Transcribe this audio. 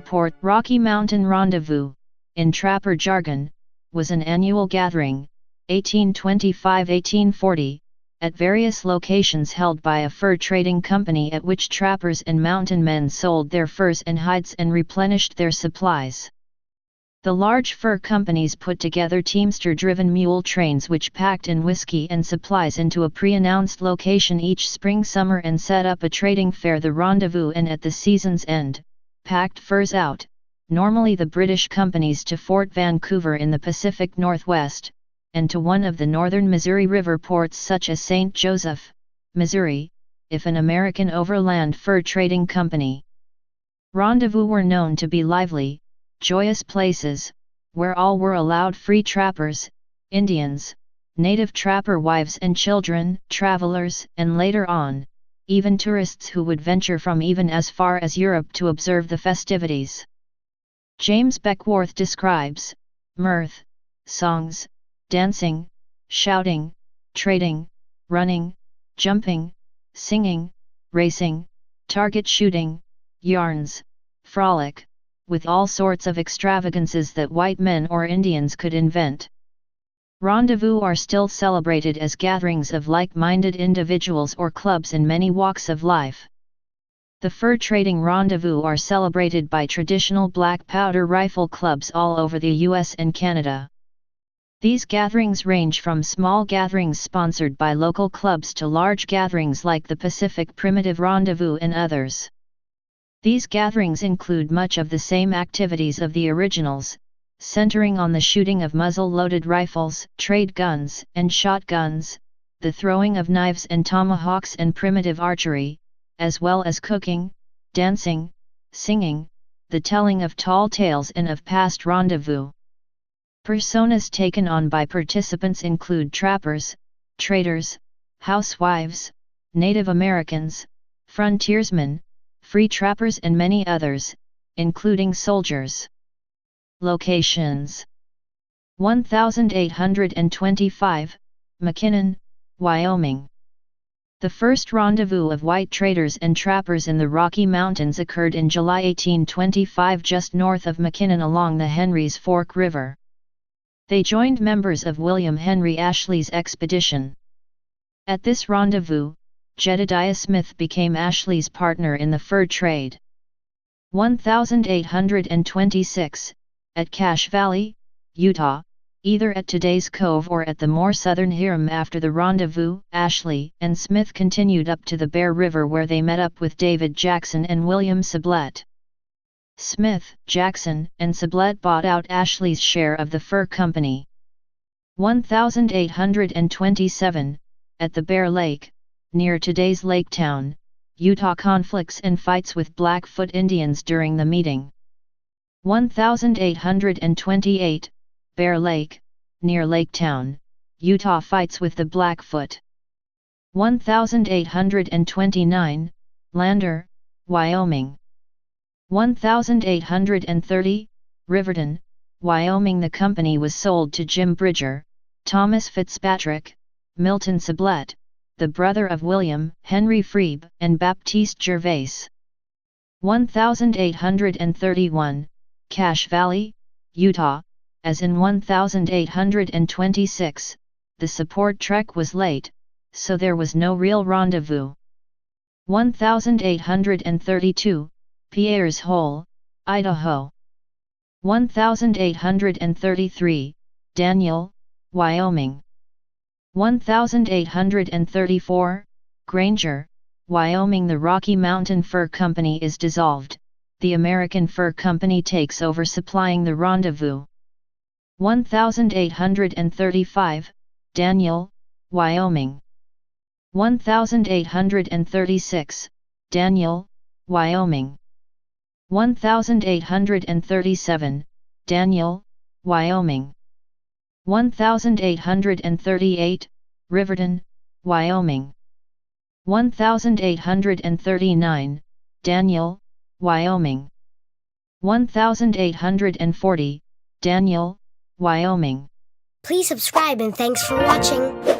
Report. Rocky Mountain Rendezvous, in trapper jargon, was an annual gathering, 1825-1840, at various locations held by a fur trading company at which trappers and mountain men sold their furs and hides and replenished their supplies. The large fur companies put together teamster-driven mule trains which packed in whiskey and supplies into a pre-announced location each spring-summer and set up a trading fair, the rendezvous, and at the season's end, packed furs out, normally the British companies, to Fort Vancouver in the Pacific Northwest, and to one of the northern Missouri River ports such as St. Joseph, Missouri, if an American overland fur trading company. Rendezvous were known to be lively, joyous places, where all were allowed: free trappers, Indians, native trapper wives and children, travelers, and later on, even tourists who would venture from even as far as Europe to observe the festivities. James Beckworth describes mirth, songs, dancing, shouting, trading, running, jumping, singing, racing, target shooting, yarns, frolic, with all sorts of extravagances that white men or Indians could invent. Rendezvous are still celebrated as gatherings of like-minded individuals or clubs in many walks of life. The fur trading rendezvous are celebrated by traditional black powder rifle clubs all over the US and Canada. These gatherings range from small gatherings sponsored by local clubs to large gatherings like the Pacific Primitive Rendezvous and others. These gatherings include much of the same activities of the originals, centering on the shooting of muzzle-loaded rifles, trade guns and shotguns, the throwing of knives and tomahawks, and primitive archery, as well as cooking, dancing, singing, the telling of tall tales and of past rendezvous. Personas taken on by participants include trappers, traders, housewives, Native Americans, frontiersmen, free trappers, and many others, including soldiers. Locations: 1825, McKinnon, Wyoming. The first rendezvous of white traders and trappers in the Rocky Mountains occurred in July 1825 just north of McKinnon along the Henry's Fork River. They joined members of William Henry Ashley's expedition. At this rendezvous, Jedediah Smith became Ashley's partner in the fur trade. 1826, at Cache Valley, Utah, either at today's Cove or at the more southern Hiram. After the rendezvous, Ashley and Smith continued up to the Bear River where they met up with David Jackson and William Sublette. Smith, Jackson, and Sublette bought out Ashley's share of the fur company. 1827, at the Bear Lake, near today's Lake Town, Utah, conflicts and fights with Blackfoot Indians during the meeting. 1828, Bear Lake, near Lake Town, Utah, fights with the Blackfoot. 1829, Lander, Wyoming. 1830, Riverton, Wyoming. The company was sold to Jim Bridger, Thomas Fitzpatrick, Milton Sublette, the brother of William Henry Freeb and Baptiste Gervais. 1831, Cache Valley, Utah. As in 1826, the support trek was late, so there was no real rendezvous. 1832, Pierre's Hole, Idaho. 1833, Daniel, Wyoming. 1834, Granger, Wyoming. The Rocky Mountain Fur Company is dissolved, the American Fur Company takes over supplying the rendezvous. 1835, Daniel, Wyoming. 1836, Daniel, Wyoming. 1837, Daniel, Wyoming. 1838, Riverton, Wyoming. 1839, Daniel, Wyoming. 1840, Daniel, Wyoming. Please subscribe and thanks for watching.